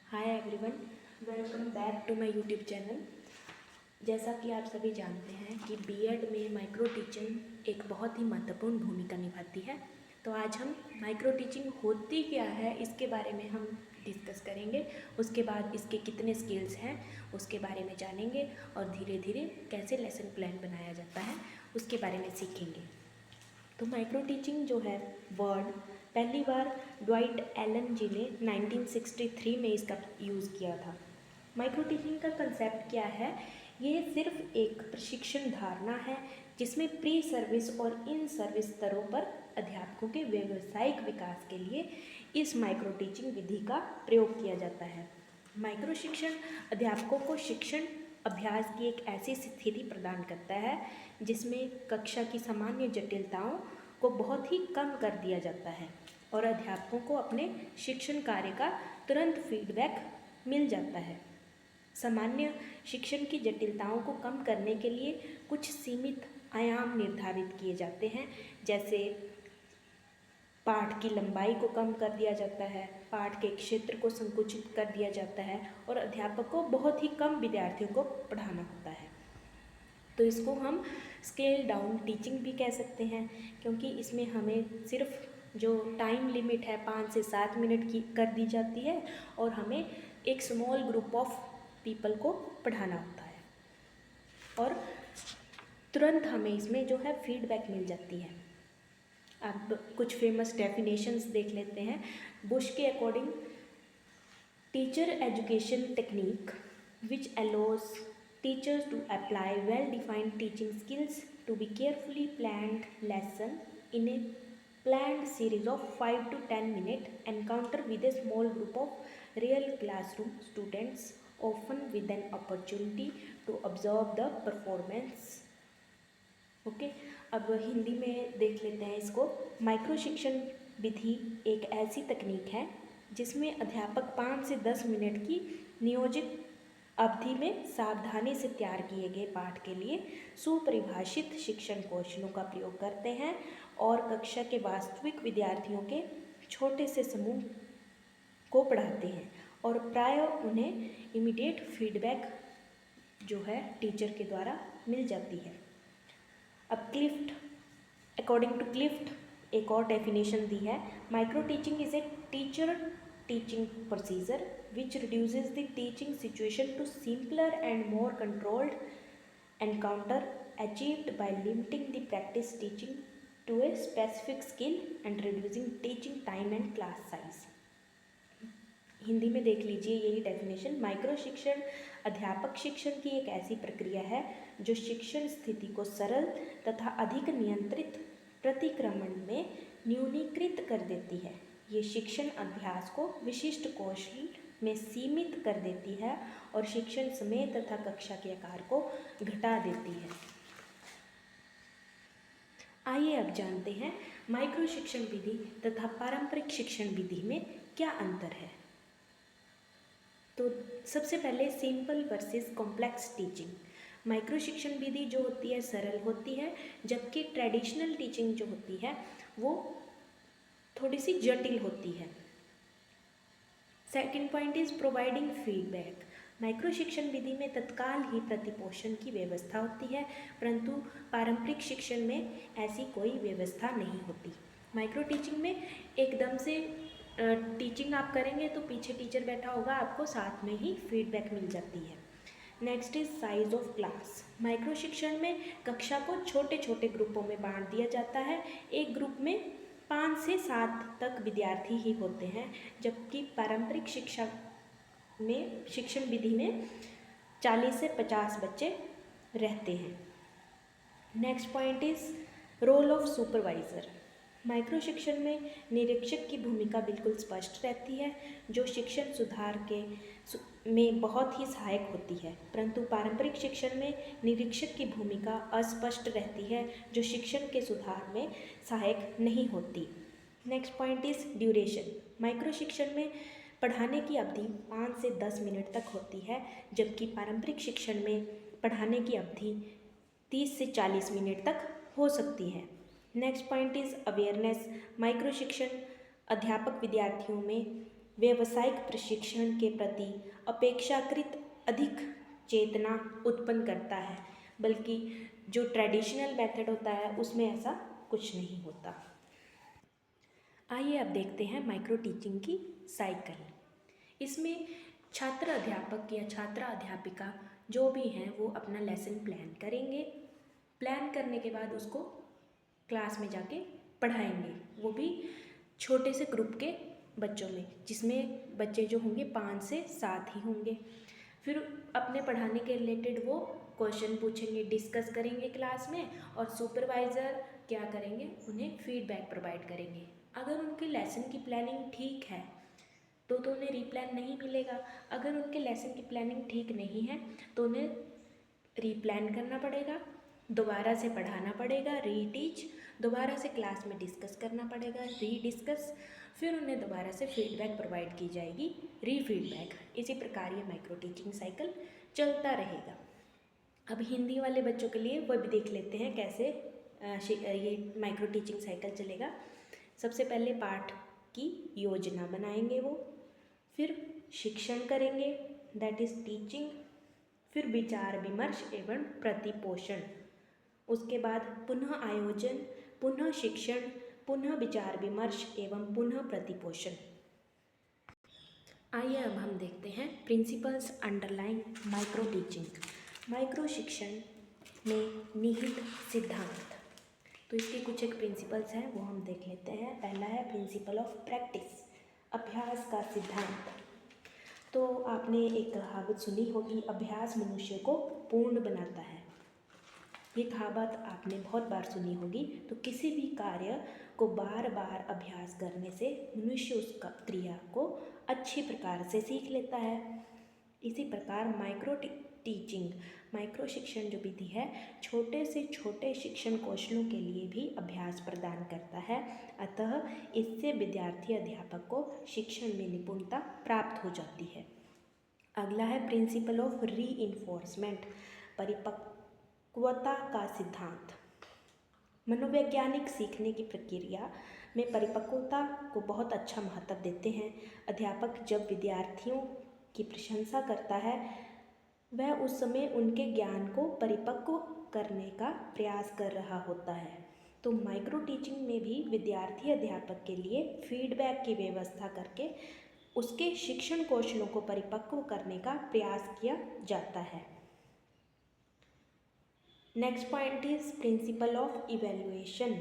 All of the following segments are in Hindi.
Hi everyone, welcome back to my YouTube channel. जैसा कि आप सभी जानते हैं कि बीएड में माइक्रो टीचिंग एक बहुत ही महत्वपूर्ण भूमिका निभाती है। तो आज हम माइक्रो टीचिंग होती क्या है इसके बारे में हम डिस्कस करेंगे। उसके बाद इसके कितने स्किल्स हैं उसके बारे में जानेंगे और धीरे धीरे कैसे लेसन प्लान बनाया जाता है उसके बारे में सीखेंगे। तो माइक्रो टीचिंग जो है वर्ड पहली बार ड्वाइट एलन जी ने 1963 में इसका यूज़ किया था। माइक्रो टीचिंग का कंसेप्ट क्या है? ये सिर्फ एक प्रशिक्षण धारणा है जिसमें प्री सर्विस और इन सर्विस स्तरों पर अध्यापकों के व्यावसायिक विकास के लिए इस माइक्रो टीचिंग विधि का प्रयोग किया जाता है। माइक्रो शिक्षण अध्यापकों को शिक्षण अभ्यास की एक ऐसी स्थिति प्रदान करता है जिसमें कक्षा की सामान्य जटिलताओं को बहुत ही कम कर दिया जाता है और अध्यापकों को अपने शिक्षण कार्य का तुरंत फीडबैक मिल जाता है। सामान्य शिक्षण की जटिलताओं को कम करने के लिए कुछ सीमित आयाम निर्धारित किए जाते हैं, जैसे पाठ की लंबाई को कम कर दिया जाता है, पाठ के क्षेत्र को संकुचित कर दिया जाता है और अध्यापक को बहुत ही कम विद्यार्थियों को पढ़ाना होता है। तो इसको हम स्केल डाउन टीचिंग भी कह सकते हैं, क्योंकि इसमें हमें सिर्फ जो टाइम लिमिट है 5 से 7 मिनट की कर दी जाती है और हमें एक स्मॉल ग्रुप ऑफ पीपल को पढ़ाना होता है और तुरंत हमें इसमें जो है फीडबैक मिल जाती है। अब कुछ फेमस डेफिनेशंस देख लेते हैं। बुश के according, teacher education technique which allows teachers to apply well-defined teaching skills to be carefully planned lesson in a planned series of 5 to 10 minute encounter with a small group of real classroom students, often with an opportunity to observe the performance. Okay, अब हिंदी में देख लेते हैं इसको। माइक्रो शिक्षण विधि एक ऐसी तकनीक है जिसमें अध्यापक 5 से 10 मिनट की नियोजित अवधि में सावधानी से तैयार किए गए पाठ के लिए सुपरिभाषित शिक्षण कौशलों का प्रयोग करते हैं और कक्षा के वास्तविक विद्यार्थियों के छोटे से समूह को पढ़ाते हैं और प्राय उन्हें इमीडिएट फीडबैक जो है टीचर के द्वारा मिल जाती है। अब क्लिफ्ट, अकॉर्डिंग टू क्लिफ्ट एक और डेफिनेशन दी है। Micro teaching is a teacher teaching procedure which reduces the teaching situation to simpler and more controlled encounter achieved by limiting the practice teaching to a specific skill and reducing teaching time and class size। Hindi में देख लीजिए यही डेफिनेशन। माइक्रो शिक्षण अध्यापक शिक्षण की एक ऐसी प्रक्रिया है जो शिक्षण स्थिति को सरल तथा अधिक नियंत्रित प्रतिक्रमण में न्यूनीकृत कर देती है। ये शिक्षण अभ्यास को विशिष्ट कौशल में सीमित कर देती है और शिक्षण समय तथा कक्षा के आकार को घटा देती है। आइए अब जानते हैं माइक्रो शिक्षण विधि तथा पारंपरिक शिक्षण विधि में क्या अंतर है। तो सबसे पहले simple versus complex teaching. Micro शिक्षण विधि जो होती है सरल होती है, जबकि ट्रेडिशनल टीचिंग जो होती है वो थोड़ी सी जटिल होती है। Second point is providing feedback. Micro शिक्षण विधि में तत्काल ही प्रतिपोषण की व्यवस्था होती है, परंतु पारंपरिक शिक्षण में ऐसी कोई व्यवस्था नहीं होती। माइक्रो टीचिंग में एकदम से टीचिंग आप करेंगे तो पीछे टीचर बैठा होगा, आपको साथ में ही फीडबैक मिल जाती है। Next is size of class. Micro शिक्षण में कक्षा को छोटे छोटे ग्रुपों में बांट दिया जाता है। एक ग्रुप में 5 से 7 तक विद्यार्थी ही होते हैं, जबकि पारंपरिक शिक्षण विधि में 40 से 50 बच्चे रहते हैं। Next point is role of supervisor. Micro शिक्षण में निरीक्षक की भूमिका बिल्कुल स्पष्ट रहती है, जो शिक्षण सुधार में बहुत ही सहायक होती है, परंतु पारंपरिक शिक्षण में निरीक्षक की भूमिका अस्पष्ट रहती है, जो शिक्षण के सुधार में सहायक नहीं होती। Next point is duration. Micro शिक्षण में पढ़ाने की अवधि 5 से 10 मिनट तक होती है, जबकि पारंपरिक शिक्षण में पढ़ाने की अवधि 30 से 40 मिनट तक हो सकती है। Next point is awareness. Micro शिक्षण अध्यापक विद्यार्थियों में व्यावसायिक प्रशिक्षण के प्रति अपेक्षाकृत अधिक चेतना उत्पन्न करता है, बल्कि जो ट्रेडिशनल मेथड होता है उसमें ऐसा कुछ नहीं होता। आइए अब देखते हैं माइक्रो टीचिंग की साइकिल। इसमें छात्र अध्यापक या छात्रा अध्यापिका जो भी हैं वो अपना लेसन प्लान करेंगे। प्लान करने के बाद उसको क्लास में जाके पढ़ाएंगे, वो भी छोटे से ग्रुप के बच्चों में, जिसमें बच्चे जो होंगे 5 से 7 ही होंगे। फिर अपने पढ़ाने के रिलेटेड वो क्वेश्चन पूछेंगे, डिस्कस करेंगे क्लास में, और सुपरवाइज़र क्या करेंगे, उन्हें फीडबैक प्रोवाइड करेंगे। अगर उनके लेसन की प्लानिंग ठीक है तो उन्हें रीप्लान नहीं मिलेगा। अगर उनके लेसन की प्लानिंग ठीक नहीं है तो उन्हें रीप्लान करना पड़ेगा, दोबारा से पढ़ाना पड़ेगा, रीटीच, दोबारा से क्लास में डिस्कस करना पड़ेगा, रीडिस्कस, फिर उन्हें दोबारा से फीडबैक प्रोवाइड की जाएगी, रीफीडबैक। इसी प्रकार ये माइक्रो टीचिंग साइकिल चलता रहेगा। अब हिंदी वाले बच्चों के लिए वो भी देख लेते हैं कैसे ये माइक्रो टीचिंग साइकिल चलेगा। सबसे पहले पाठ की योजना बनाएंगे वो, फिर शिक्षण करेंगे, दैट इज़ टीचिंग, फिर विचार विमर्श एवं प्रतिपोषण, उसके बाद पुनः आयोजन, पुनः शिक्षण, पुनः विचार विमर्श एवं पुनः प्रतिपोषण। आइए अब हम देखते हैं principles underline micro teaching. Micro शिक्षण में निहित सिद्धांत, तो इसके कुछ एक प्रिंसिपल्स हैं वो हम देख लेते हैं। पहला है प्रिंसिपल ऑफ प्रैक्टिस, अभ्यास का सिद्धांत। तो आपने एक कहावत सुनी होगी, अभ्यास मनुष्य को पूर्ण बनाता है। ये कहावत आपने बहुत बार सुनी होगी। तो किसी भी कार्य को बार बार अभ्यास करने से मनुष्य उस क्रिया को अच्छी प्रकार से सीख लेता है। इसी प्रकार माइक्रो टीचिंग, माइक्रो शिक्षण जो विधि है, छोटे से छोटे शिक्षण कौशलों के लिए भी अभ्यास प्रदान करता है। अतः इससे विद्यार्थी अध्यापक को शिक्षण में निपुणता प्राप्त हो जाती है। अगला है प्रिंसिपल ऑफ रीइंफोर्समेंट, परिपक्वता का सिद्धांत। मनोवैज्ञानिक सीखने की प्रक्रिया में परिपक्वता को बहुत अच्छा महत्व देते हैं। अध्यापक जब विद्यार्थियों की प्रशंसा करता है वह उस समय उनके ज्ञान को परिपक्व करने का प्रयास कर रहा होता है। तो माइक्रो टीचिंग में भी विद्यार्थी अध्यापक के लिए फीडबैक की व्यवस्था करके उसके शिक्षण कौशलों को परिपक्व करने का प्रयास किया जाता है। Next point is principle of evaluation,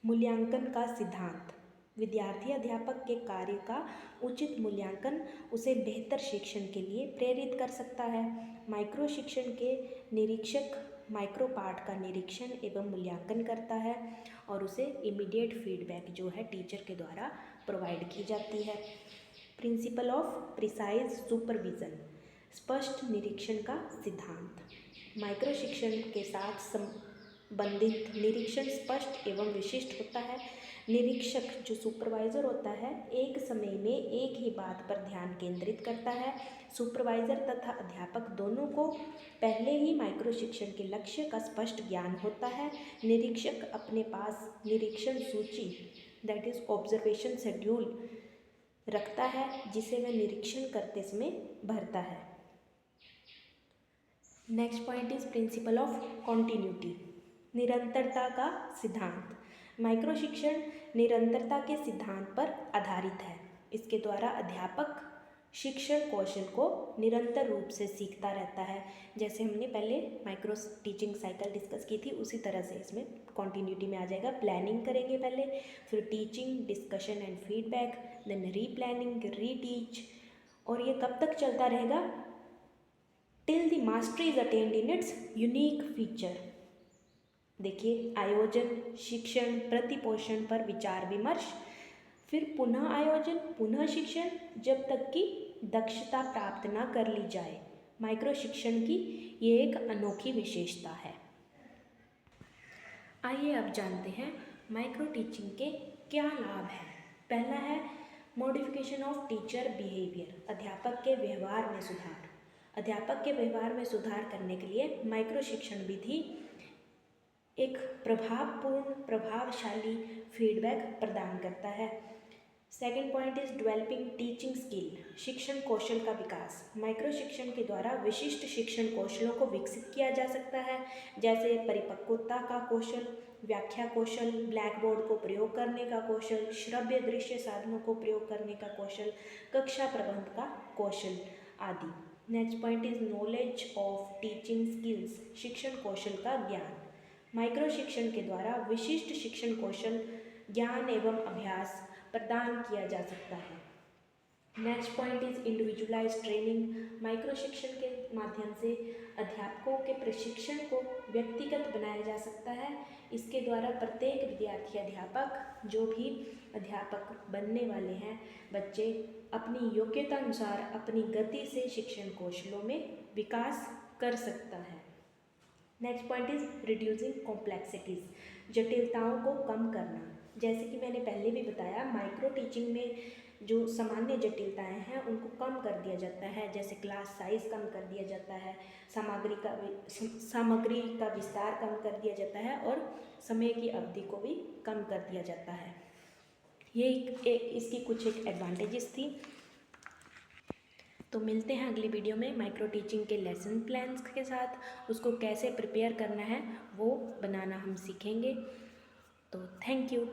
मूल्यांकन का सिद्धांत। विद्यार्थी अध्यापक के कार्य का उचित मूल्यांकन उसे बेहतर शिक्षण के लिए प्रेरित कर सकता है। माइक्रो शिक्षण के निरीक्षक माइक्रो पाठ का निरीक्षण एवं मूल्यांकन करता है और उसे इमीडिएट फीडबैक जो है टीचर के द्वारा प्रोवाइड की जाती है। प्रिंसिपल ऑफ प्रिसाइज सुपरविज़न, स्पष्ट निरीक्षण का सिद्धांत। माइक्रो शिक्षण के साथ संबंधित निरीक्षण स्पष्ट एवं विशिष्ट होता है। निरीक्षक जो सुपरवाइज़र होता है एक समय में एक ही बात पर ध्यान केंद्रित करता है। सुपरवाइज़र तथा अध्यापक दोनों को पहले ही माइक्रो शिक्षण के लक्ष्य का स्पष्ट ज्ञान होता है। निरीक्षक अपने पास निरीक्षण सूची, दैट इज़ ऑब्जर्वेशन शेड्यूल रखता है जिसे वह निरीक्षण करते समय भरता है। Next point is principle of continuity, निरंतरता का सिद्धांत। माइक्रो शिक्षण निरंतरता के सिद्धांत पर आधारित है। इसके द्वारा अध्यापक शिक्षण कौशल को निरंतर रूप से सीखता रहता है। जैसे हमने पहले माइक्रो टीचिंग साइकिल डिस्कस की थी उसी तरह से इसमें कॉन्टिन्यूटी में आ जाएगा। प्लानिंग करेंगे पहले, फिर teaching, discussion and feedback, then replanning, reteach, और ये कब तक चलता रहेगा? Till the mastery is attained in its unique feature. देखिए, आयोजन, शिक्षण, प्रतिपोषण पर विचार विमर्श, फिर पुनः आयोजन, पुनः शिक्षण, जब तक कि दक्षता प्राप्त ना कर ली जाए। माइक्रो शिक्षण की ये एक अनोखी विशेषता है। आइए अब जानते हैं माइक्रो टीचिंग के क्या लाभ हैं। पहला है मॉडिफिकेशन ऑफ टीचर बिहेवियर, अध्यापक के व्यवहार में सुधार। अध्यापक के व्यवहार में सुधार करने के लिए माइक्रो शिक्षण विधि एक प्रभावपूर्ण, प्रभावशाली फीडबैक प्रदान करता है। Second point is developing teaching skill, शिक्षण कौशल का विकास। माइक्रो शिक्षण के द्वारा विशिष्ट शिक्षण कौशलों को विकसित किया जा सकता है, जैसे परिपक्वता का कौशल, व्याख्या कौशल, ब्लैक बोर्ड को प्रयोग करने का कौशल, श्रव्य दृश्य साधनों को प्रयोग करने का कौशल, कक्षा प्रबंध का कौशल आदि। Next point is knowledge of teaching skills, शिक्षण कौशल का ज्ञान। माइक्रो शिक्षण के द्वारा विशिष्ट शिक्षण कौशल, ज्ञान एवं अभ्यास प्रदान किया जा सकता है। Next point is individualised training, micro शिक्षण के माध्यम से अध्यापकों के प्रशिक्षण को व्यक्तिगत बनाया जा सकता है। इसके द्वारा प्रत्येक विद्यार्थी अध्यापक, जो भी अध्यापक बनने वाले हैं बच्चे, अपनी योग्यता अनुसार अपनी गति से शिक्षण कौशलों में विकास कर सकता है। Next point is reducing complexities, जटिलताओं को कम करना। जैसे कि मैंने पहले भी बताया, माइक्रो टीचिंग में जो सामान्य जटिलताएं हैं उनको कम कर दिया जाता है, जैसे क्लास साइज़ कम कर दिया जाता है, सामग्री का विस्तार कम कर दिया जाता है और समय की अवधि को भी कम कर दिया जाता है। ये इसकी कुछ एक एडवांटेजेस थी। तो मिलते हैं अगली वीडियो में माइक्रो टीचिंग के लेसन प्लान्स के साथ। उसको कैसे प्रिपेयर करना है वो बनाना हम सीखेंगे। तो थैंक यू।